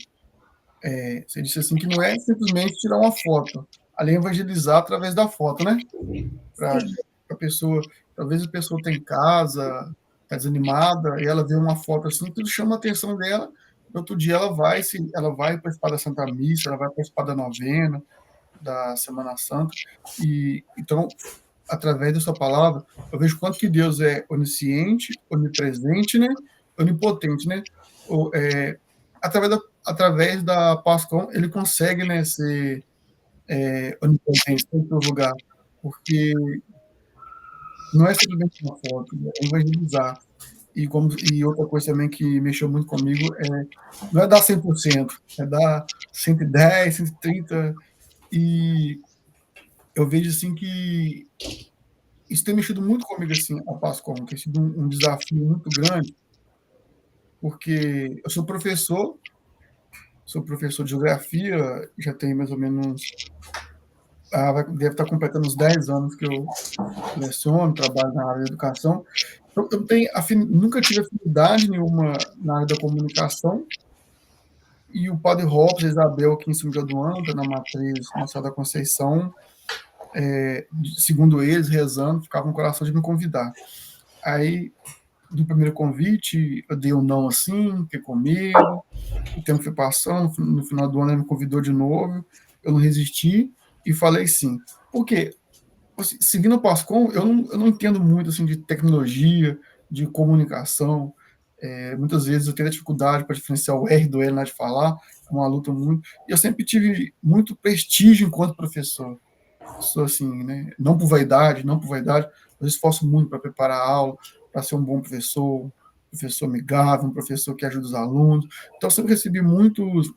Você disse assim que não é simplesmente tirar uma foto, além de evangelizar através da foto, né? Para a pessoa, talvez a pessoa está em casa, está desanimada, e ela vê uma foto assim, tudo chama a atenção dela. No outro dia ela vai participar da Santa Missa, ela vai participar da novena, da Semana Santa, e então através da sua palavra, eu vejo quanto que Deus é onisciente, onipresente, né? Onipotente, né? Através da Páscoa, ele consegue, né, ser onipotente em todo lugar. porque não é simplesmente uma foto, é evangelizar. E outra coisa também que mexeu muito comigo não é dar 100%, é dar 110, 130, e eu vejo assim que isso tem mexido muito comigo, assim, a Pascom, tem sido um desafio muito grande, porque eu sou professor de geografia, já tem mais ou menos, deve estar completando uns 10 anos que eu leciono, trabalho na área da educação. Eu tenho nunca tive afinidade nenhuma na área da comunicação, e o padre Robson e a Isabel, aqui em São Miguel do Anta, na matriz Nossa Senhora da Conceição, segundo eles, rezando, ficavam com o coração de me convidar. Aí, do primeiro convite, eu dei um não assim, fiquei com medo, o tempo foi passando, no final do ano ele me convidou de novo, eu não resisti e falei sim. Por quê? Seguindo o Pascom, eu não entendo muito assim, de tecnologia, de comunicação. Muitas vezes eu tenho dificuldade para diferenciar o R do L na hora de falar, é uma luta muito. E eu sempre tive muito prestígio enquanto professor. Sou assim, né? Não por vaidade, mas eu esforço muito para preparar a aula, para ser um bom professor, um professor amigável, um professor que ajuda os alunos. Então, eu sempre recebi muitos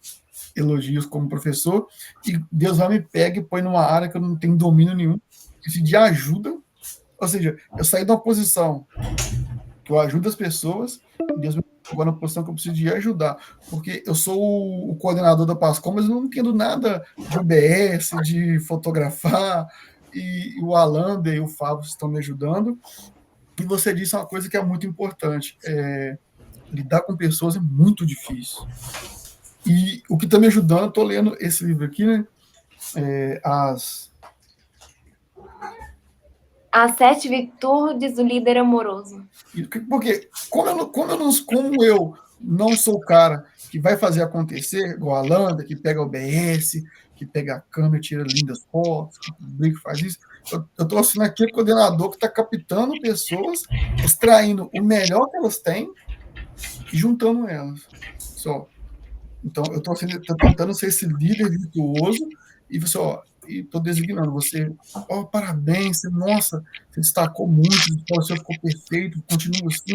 elogios como professor, e Deus vai me pega e põe numa área que eu não tenho domínio nenhum, esse de ajuda, ou seja, eu saí de uma posição que eu ajudo as pessoas, e Deus me colocou na posição que eu preciso de ajudar, porque eu sou o coordenador da Pascom, mas eu não entendo nada de OBS, de fotografar, e o Alander e o Fábio estão me ajudando, e você disse uma coisa que é muito importante, lidar com pessoas é muito difícil. E o que está me ajudando, eu estou lendo esse livro aqui, né? As 7 virtudes do líder amoroso. Porque como eu não sou o cara que vai fazer acontecer, igual a Landa, que pega o BS, que pega a câmera, tira lindas fotos, que publica, faz isso. Eu estou assinando aqui o coordenador que está captando pessoas, extraindo o melhor que elas têm e juntando elas. Só. Então, eu estou tentando ser esse líder virtuoso e você, estou designando você, parabéns, nossa, você destacou muito, o seu ficou perfeito, continua assim,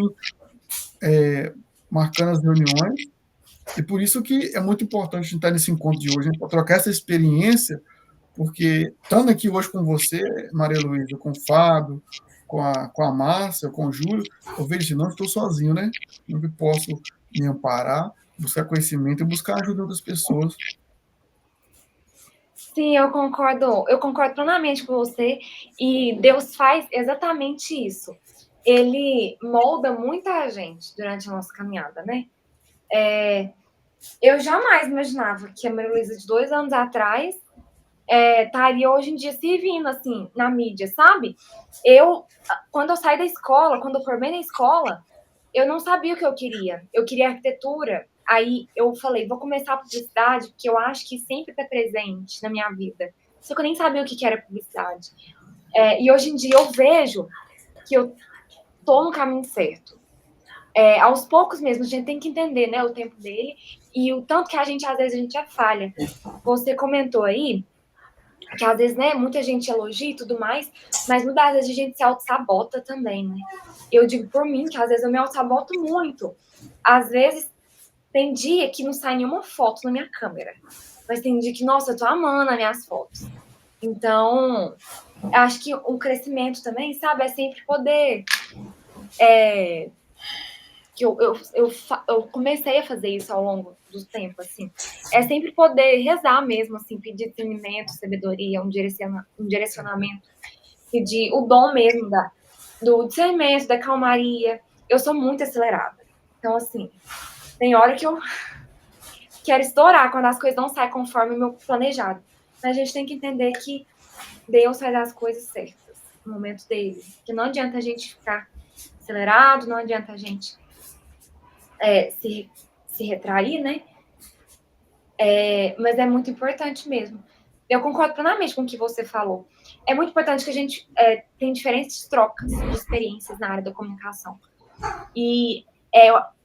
marcando as reuniões, e por isso que é muito importante estar nesse encontro de hoje, né, para trocar essa experiência, porque estando aqui hoje com você, Maria Luísa, com o Fábio, com a Márcia, com o Júlio, eu vejo que não estou sozinho, né? Eu posso me amparar, buscar conhecimento e buscar ajuda de outras pessoas. Sim, eu concordo plenamente com você, e Deus faz exatamente isso. Ele molda muita gente durante a nossa caminhada, né? Eu jamais imaginava que a Maria Luísa de 2 anos atrás estaria hoje em dia servindo, assim, na mídia, sabe? Quando eu saí da escola, quando eu formei na escola, eu não sabia o que eu queria. Eu queria arquitetura. Aí eu falei, vou começar a publicidade, porque eu acho que sempre está presente na minha vida. Só que eu nem sabia o que era publicidade. E hoje em dia eu vejo que eu tô no caminho certo. Aos poucos mesmo, a gente tem que entender, né, o tempo dele e o tanto que às vezes a gente já falha. Você comentou aí que às vezes, né, muita gente elogia e tudo mais, mas muitas vezes a gente se auto-sabota também, né? Eu digo por mim que às vezes eu me auto-saboto muito. Às vezes tem dia que não sai nenhuma foto na minha câmera, mas tem dia que, nossa, eu tô amando as minhas fotos. Então, acho que o crescimento também, sabe, é sempre poder... que eu comecei a fazer isso ao longo do tempo, assim. É sempre poder rezar mesmo, assim, pedir discernimento, sabedoria, um direcionamento, pedir o dom mesmo do discernimento, da calmaria. Eu sou muito acelerada. Então, assim, tem hora que eu quero estourar quando as coisas não saem conforme o meu planejado. Mas a gente tem que entender que Deus faz as coisas certas no momento dele. Que não adianta a gente ficar acelerado, não adianta a gente se retrair, né? Mas é muito importante mesmo. Eu concordo plenamente com o que você falou. É muito importante que a gente tenha diferentes trocas de experiências na área da comunicação. E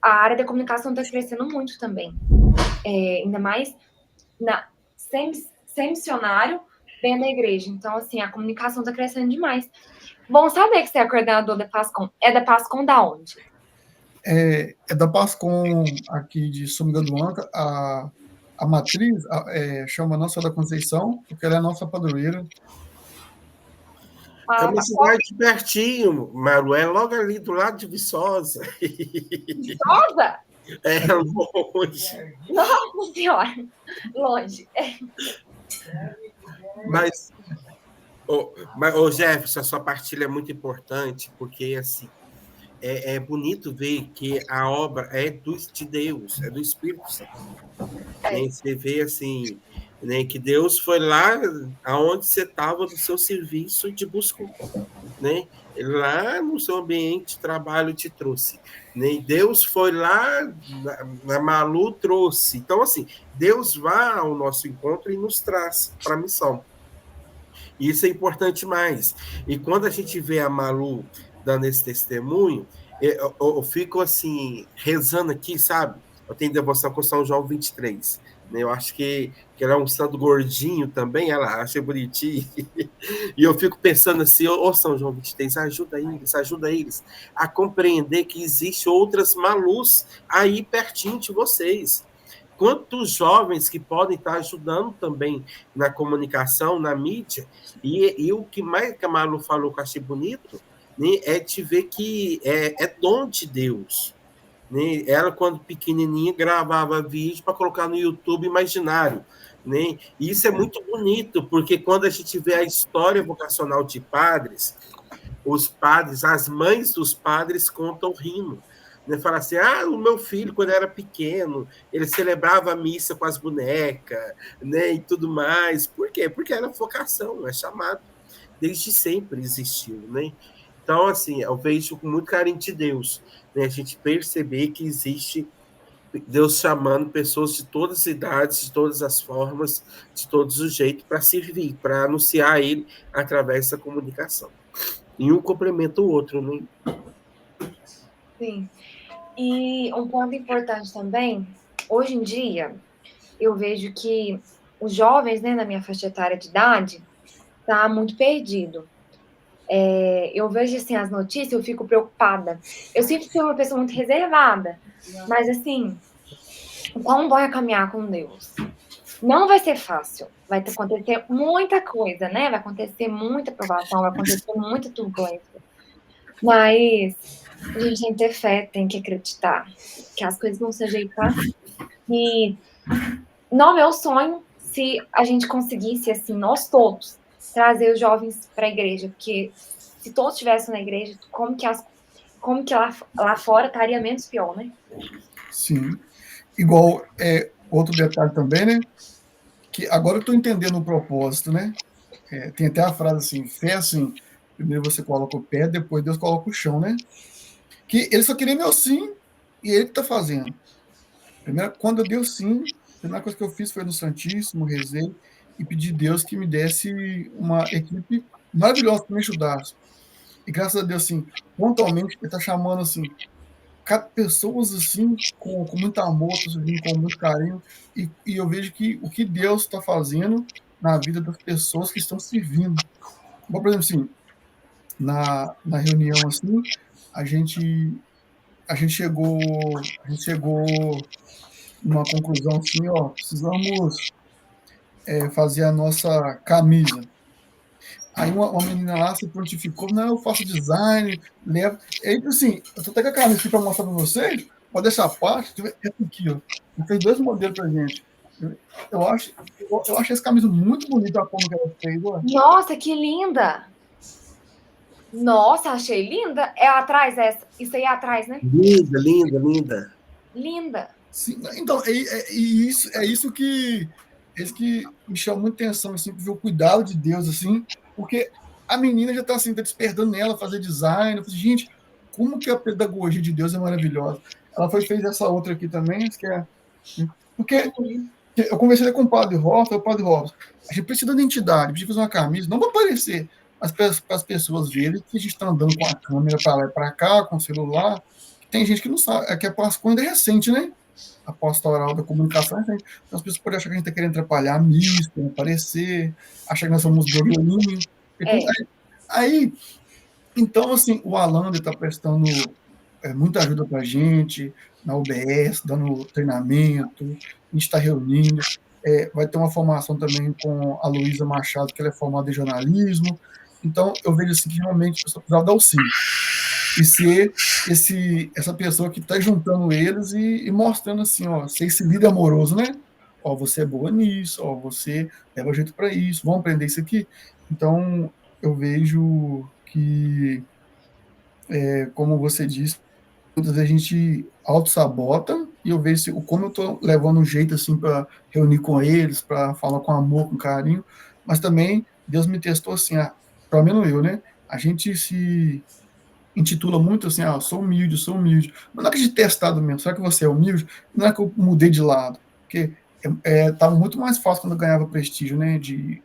a área da comunicação está crescendo muito também. Ainda mais ser missionário bem na igreja. Então, assim, a comunicação está crescendo demais. Bom saber que você é coordenador da PASCOM. É da PASCOM da onde? É da PASCOM aqui de São Miguel do Anca. A matriz chama Nossa da Conceição, porque ela é a nossa padroeira. É uma cidade pertinho, Maru, é logo ali do lado de Viçosa. Viçosa? É longe. Nossa Senhora, longe. Mas, Jefferson, a sua partilha é muito importante, porque assim, é bonito ver que a obra é de Deus, é do Espírito Santo. Você vê assim, né, que Deus foi lá aonde você estava no seu serviço e te buscou, né? Lá no seu ambiente de trabalho te trouxe, né? E Deus foi lá na Malu trouxe. Então assim, Deus vai ao nosso encontro e nos traz para a missão. Isso é importante mais. E quando a gente vê a Malu dando esse testemunho, eu fico assim, rezando aqui, sabe? Eu tenho devoção com São João 23. Né? Eu acho que ela é um santo gordinho também, ela acha bonitinho. E eu fico pensando assim, ô São João 23, ajuda eles a compreender que existem outras Malus aí pertinho de vocês. Quantos jovens que podem estar ajudando também na comunicação, na mídia, e o que mais que a Malu falou que eu achei bonito, né, é de ver que é dom de Deus. Né? Ela, quando pequenininha, gravava vídeo para colocar no YouTube imaginário. Né? E isso é muito bonito, porque quando a gente vê a história vocacional de padres, os padres, as mães dos padres contam rindo. Né? Fala assim, o meu filho, quando era pequeno, ele celebrava a missa com as bonecas, né, e tudo mais. Por quê? Porque era vocação, é chamado. Desde sempre existiu, né? Então, assim, eu vejo com muito carinho de Deus, né? A gente perceber que existe Deus chamando pessoas de todas as idades, de todas as formas, de todos os jeitos, para servir, para anunciar Ele através da comunicação. E um complementa o outro, né? Sim. E um ponto importante também, hoje em dia, eu vejo que os jovens, né, na minha faixa etária de idade, tá muito perdido. Eu vejo, assim, as notícias, eu fico preocupada. Eu sempre fui uma pessoa muito reservada, mas, assim, o quão bom é caminhar com Deus. Não vai ser fácil, vai acontecer muita coisa, né? Vai acontecer muita provação, vai acontecer muita turbulência. Mas a gente tem que ter fé, tem que acreditar que as coisas vão se ajeitar. E não é o sonho se a gente conseguisse, assim, nós todos, trazer os jovens para a igreja, porque se todos estivessem na igreja, como que lá fora estaria menos pior, né? Sim. Igual, outro detalhe também, né? Que agora eu estou entendendo o propósito, né? Tem até a frase assim, fé assim, primeiro você coloca o pé, depois Deus coloca o chão, né? Que ele só queria meu sim, e ele que está fazendo. Quando eu dei o sim, a primeira coisa que eu fiz foi no Santíssimo, rezei, e pedi a Deus que me desse uma equipe maravilhosa para me ajudar. E graças a Deus, assim, pontualmente, ele está chamando, assim, pessoas, assim, com muito amor, tá servindo com muito carinho, e eu vejo que o que Deus está fazendo na vida das pessoas que estão servindo. Por exemplo, assim, na reunião, assim, a gente chegou numa conclusão assim, precisamos fazer a nossa camisa. Aí uma menina lá se prontificou, não, eu faço design, levo. Aí, assim, eu tô até com a camisa aqui para mostrar para vocês, pode deixar a parte, essa aqui, ó. Tem 2 modelos pra gente. Eu acho essa camisa muito bonita, a forma que ela fez, ó. Nossa, que linda! Nossa, achei linda. É atrás essa? Isso aí é atrás, né? Linda, linda, linda. Linda. Sim, então, isso que me chama muita atenção, assim, ver o cuidado de Deus, assim, porque a menina já está assim, tá despertando nela fazer design. Eu falei, gente, como que a pedagogia de Deus é maravilhosa. Ela fez essa outra aqui também, porque eu conversei com o Padre Robson, a gente precisa de identidade, precisa fazer uma camisa, não para aparecer, mas para as pessoas verem que a gente está andando com a câmera para lá e para cá, com o celular. Tem gente que não sabe, que a Páscoa ainda é recente, né? a pastoral da comunicação, então as pessoas podem achar que a gente está querendo atrapalhar a missa, querendo aparecer, achar que nós somos blogueirinhos. Aí, então, assim, o Alan está prestando muita ajuda para a gente, na UBS, dando treinamento, a gente está reunindo. Vai ter uma formação também com a Luísa Machado, que ela é formada em jornalismo. Então, eu vejo assim, que realmente a pessoa precisava dar auxílio. E ser essa pessoa que está juntando eles e mostrando assim, ó, ser esse líder amoroso, né? Ó, você é boa nisso, ó, você leva jeito para isso, vamos aprender isso aqui. Então, eu vejo que, como você disse, muitas vezes a gente auto-sabota e eu vejo como eu estou levando um jeito assim para reunir com eles, para falar com amor, com carinho, mas também Deus me testou assim, pelo menos eu, né? A gente se intitula muito assim, eu sou humilde, eu sou humilde. Mas não é que de testado mesmo, será que você é humilde? Não é que eu mudei de lado, porque estava muito mais fácil quando eu ganhava prestígio, né? De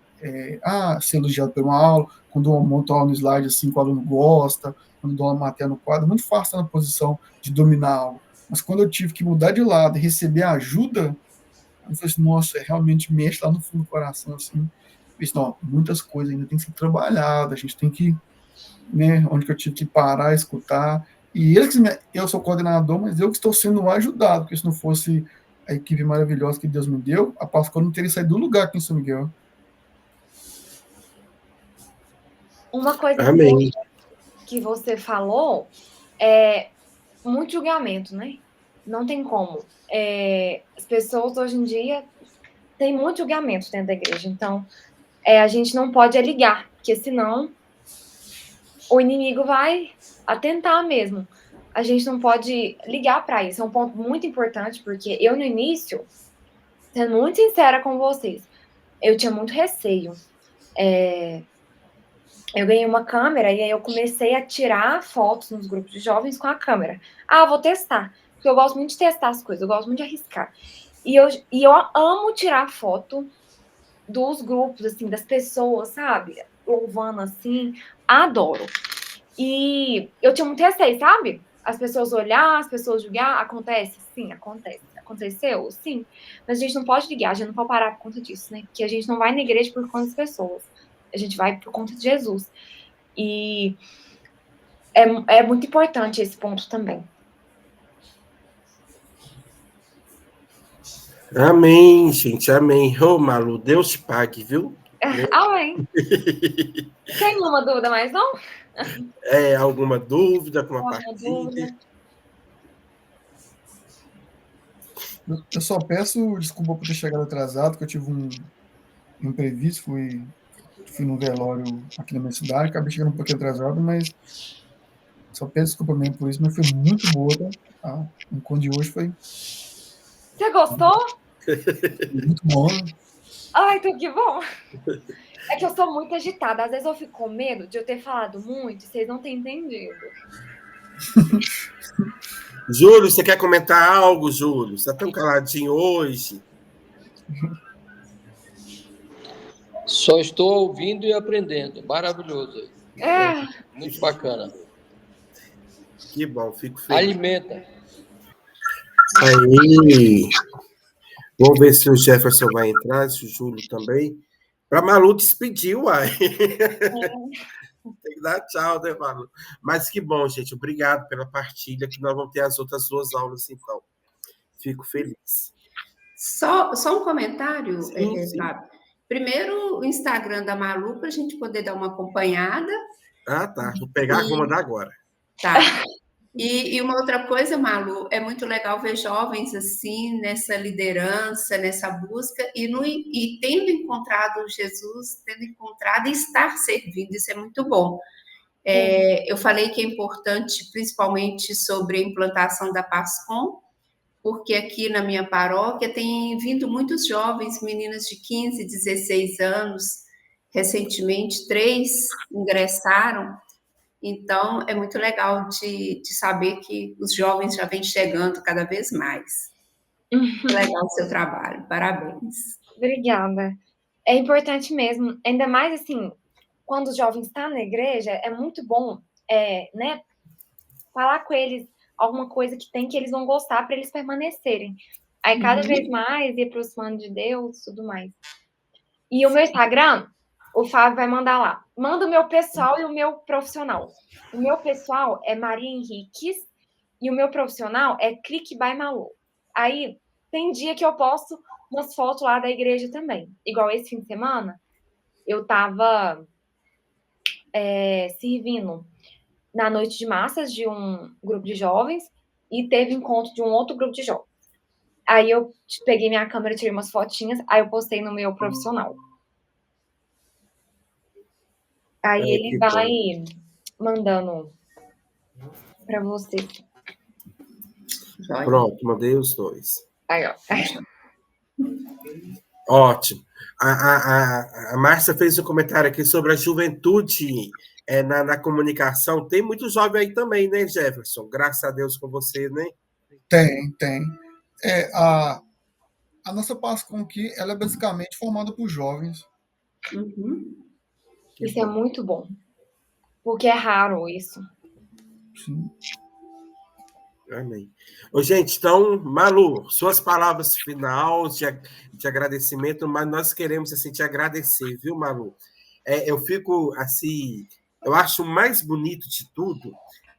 ser elogiado por uma aula, quando eu monto aula no slide assim, que o aluno gosta, quando dou uma matéria no quadro, muito fácil estar na posição de dominar algo. Mas quando eu tive que mudar de lado e receber ajuda, eu falei assim, nossa, realmente mexe lá no fundo do coração, assim. Eu disse, não, muitas coisas ainda tem que ser trabalhadas, a gente tem que, né, onde que eu tive que parar, escutar. E eu sou coordenador, mas eu que estou sendo ajudado, porque se não fosse a equipe maravilhosa que Deus me deu, a Páscoa não teria saído do lugar aqui em São Miguel. Uma coisa Amém. que você falou é muito julgamento, né? Não tem como. As pessoas hoje em dia têm muito julgamento dentro da igreja. Então, a gente não pode ligar, porque senão o inimigo vai atentar mesmo. A gente não pode ligar para isso. É um ponto muito importante, porque eu, no início, sendo muito sincera com vocês, eu tinha muito receio. Eu ganhei uma câmera e aí eu comecei a tirar fotos nos grupos de jovens com a câmera. Vou testar. Porque eu gosto muito de testar as coisas, eu gosto muito de arriscar. E eu amo tirar foto dos grupos, assim, das pessoas, sabe? Louvando, assim. Adoro. E eu tinha muito receio, sabe? As pessoas olhar, as pessoas julgar. Acontece? Sim, acontece. Aconteceu? Sim. Mas a gente não pode ligar, a gente não pode parar por conta disso, né? Porque a gente não vai na igreja por conta das pessoas. A gente vai por conta de Jesus. E é muito importante esse ponto também. Amém, gente, amém. Ô, Malu, Deus te pague, viu? Amém. Tem uma dúvida mais, não? Alguma dúvida com a Alguma partida? dúvida? Eu só peço desculpa por ter chegado atrasado, que eu tive um imprevisto, fui num velório aqui na minha cidade, acabei chegando um pouquinho atrasado, mas só peço desculpa mesmo por isso, mas foi muito boa, tá? O encontro de hoje foi Você gostou? muito bom. Então que bom. É que eu sou muito agitada. Às vezes eu fico com medo de eu ter falado muito e vocês não terem entendido. Júlio, você quer comentar algo, Júlio? Você está tão caladinho hoje. Só estou ouvindo e aprendendo. Maravilhoso. Muito bacana. Que bom, fico feliz. Alimenta. Aí. Vamos ver se o Jefferson vai entrar, se o Júlio também. Para Malu despedir, uai. Tem que dar tchau, né, Malu? Mas que bom, gente. Obrigado pela partilha, que nós vamos ter as outras 2 aulas, então. Fico feliz. Só um comentário, Sim. Fábio. Primeiro, o Instagram da Malu, para a gente poder dar uma acompanhada. Tá. Vou pegar e vou mandar agora. Tá. E uma outra coisa, Malu, é muito legal ver jovens assim, nessa liderança, nessa busca, e tendo encontrado Jesus, tendo encontrado e estar servindo, isso é muito bom. Eu falei que é importante, principalmente sobre a implantação da PASCOM, porque aqui na minha paróquia tem vindo muitos jovens, meninas de 15, 16 anos, recentemente 3 ingressaram. Então, é muito legal de saber que os jovens já vêm chegando cada vez mais. Legal o seu trabalho, parabéns. Obrigada. É importante mesmo, ainda mais assim, quando os jovens estão na igreja, é muito bom, né, falar com eles alguma coisa que tem que eles vão gostar para eles permanecerem. Aí cada vez mais ir aproximando de Deus e tudo mais. E o meu Instagram, o Fábio vai mandar lá. Manda o meu pessoal e o meu profissional. O meu pessoal é Maria Henriques e o meu profissional é Click by Malu. Aí tem dia que eu posto umas fotos lá da igreja também. Igual esse fim de semana, eu tava servindo na noite de massas de um grupo de jovens e teve encontro de um outro grupo de jovens. Aí eu peguei minha câmera, tirei umas fotinhas, aí eu postei no meu profissional. Aí ele vai mandando para você. Pronto, mandei os dois. Aí, ó. Ótimo. A Márcia fez um comentário aqui sobre a juventude na comunicação. Tem muito jovem aí também, né, Jefferson? Graças a Deus com você, né? Tem. A nossa Pascom aqui, ela é basicamente formada por jovens. Isso é muito bom. Porque é raro isso. Sim. Amém. Ô, gente, então, Malu, suas palavras final de agradecimento, mas nós queremos assim, te agradecer, viu, Malu? Eu fico assim, eu acho o mais bonito de tudo,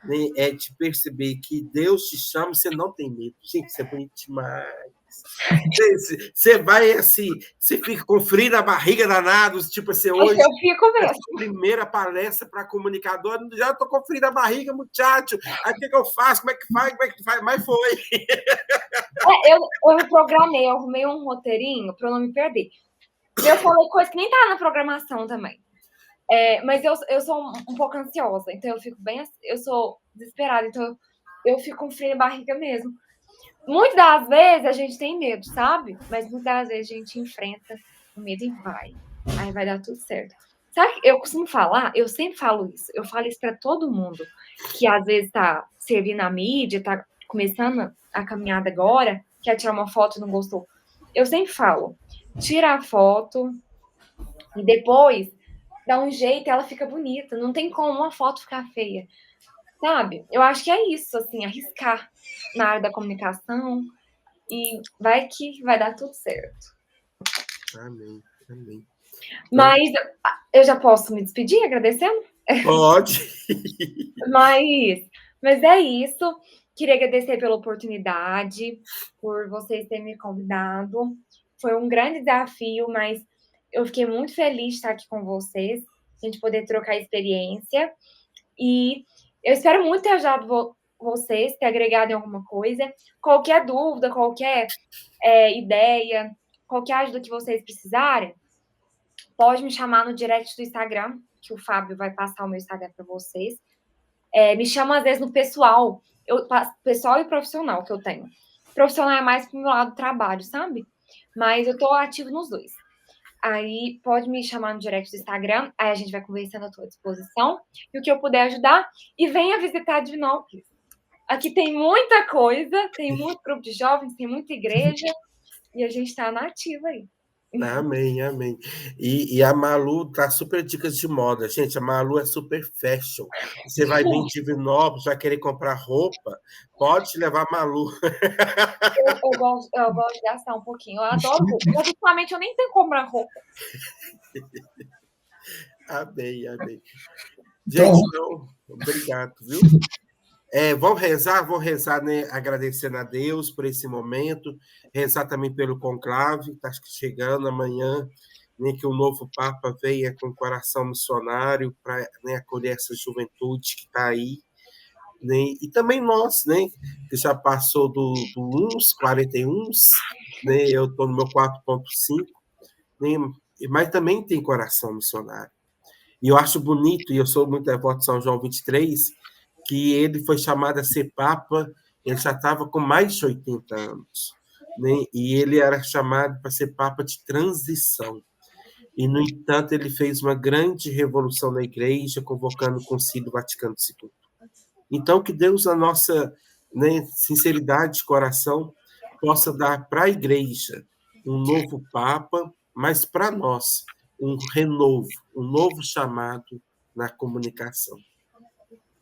né, é de perceber que Deus te chama e você não tem medo. Gente, isso é bonito demais. Você vai assim, você fica com frio na barriga danado, tipo assim, hoje. Eu fico mesmo. Primeira palestra para comunicador, já estou com frio na barriga, muchacho. Aí o que eu faço? Como é que faz? Mas foi. Eu me programei, eu arrumei um roteirinho para eu não me perder. Eu falei coisa que nem tá na programação também. Mas eu sou um pouco ansiosa, então eu fico eu sou desesperada, então eu fico com frio na barriga mesmo. Muitas das vezes a gente tem medo, sabe? Mas muitas das vezes a gente enfrenta o medo e vai. Aí vai dar tudo certo. Sabe o que eu costumo falar? Eu sempre falo isso. Eu falo isso para todo mundo que às vezes tá servindo a mídia, tá começando a caminhada agora, quer tirar uma foto e não gostou. Eu sempre falo, tira a foto e depois dá um jeito e ela fica bonita. Não tem como uma foto ficar feia. Sabe? Eu acho que é isso, assim, arriscar na área da comunicação e vai que vai dar tudo certo. Amém. Mas eu já posso me despedir agradecendo? Pode. Mas é isso. Queria agradecer pela oportunidade, por vocês terem me convidado. Foi um grande desafio, mas eu fiquei muito feliz de estar aqui com vocês, a gente poder trocar experiência. E eu espero muito ter ajudado vocês, ter agregado em alguma coisa. Qualquer dúvida, qualquer ideia, qualquer ajuda que vocês precisarem, pode me chamar no direct do Instagram, que o Fábio vai passar o meu Instagram para vocês. Me chama, às vezes, no pessoal. Pessoal e profissional que eu tenho. Profissional é mais pro meu lado do trabalho, sabe? Mas eu tô ativo nos dois. Aí pode me chamar no direct do Instagram, aí a gente vai conversando à tua disposição, e o que eu puder ajudar, e venha visitar Divinópolis. Aqui tem muita coisa, tem muito grupo de jovens, tem muita igreja, e a gente está na ativa aí. Amém. E a Malu tá super dicas de moda. Gente, a Malu é super fashion. Você vai vir em Divinópolis, vai querer comprar roupa, pode levar a Malu. Eu gosto de gastar um pouquinho. Eu adoro roupa. Mas, ultimamente, eu nem tenho como comprar roupa. Amém. Gente, então, obrigado, viu? Vamos rezar, né? Agradecendo a Deus por esse momento, rezar também pelo conclave, está chegando amanhã, né, que o novo Papa venha com o coração missionário para, né, acolher essa juventude que está aí, né, e também nós, né, que já passou do uns 41, né, eu estou no meu 4.5, né, mas também tem coração missionário. E eu acho bonito, e eu sou muito devoto de São João 23, que ele foi chamado a ser Papa, ele já estava com mais de 80 anos, né? E ele era chamado para ser Papa de transição. E, no entanto, ele fez uma grande revolução na Igreja, convocando o Concílio Vaticano II. Então, que Deus, na nossa, né, sinceridade de coração, possa dar para a Igreja um novo Papa, mas para nós, um renovo, um novo chamado na comunicação.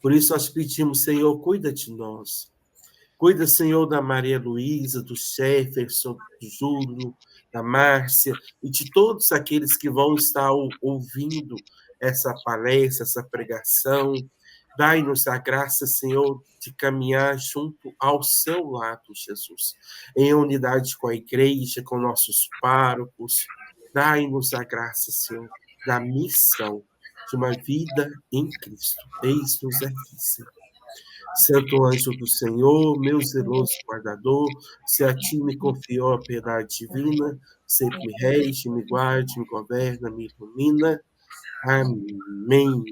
Por isso nós pedimos, Senhor, cuida de nós, Cuida, Senhor, da Maria Luísa, do Jefferson, do Júlio, da Márcia e de todos aqueles que vão estar ouvindo essa palestra, essa pregação. Dai-nos a graça, Senhor, de caminhar junto ao seu lado, Jesus, em unidade com a igreja, com nossos párocos. Dai-nos a graça, Senhor, da missão de uma vida em Cristo. Eis-nos aqui, Senhor. Santo anjo do Senhor, meu zeloso guardador, se a ti me confiou a piedade divina, sempre me rege, me guarde, me governa, me ilumina. Amém.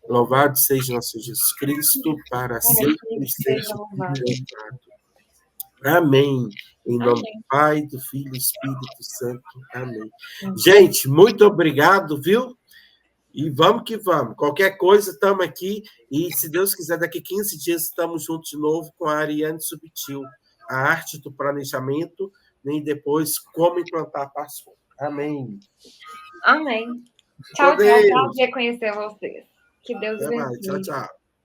Louvado seja nosso Jesus Cristo, para sempre seja louvado. Amém. Em nome do Pai, do Filho e do Espírito Santo. Amém. Gente, muito obrigado, viu? E vamos que vamos. Qualquer coisa, estamos aqui. E, se Deus quiser, daqui 15 dias estamos juntos de novo com a Ariane Subtil. A arte do planejamento, nem depois como implantar a Páscoa. Amém. Amém. Tchau, tchau. Prazer conhecer vocês. Que Deus abençoe. Tchau, tchau.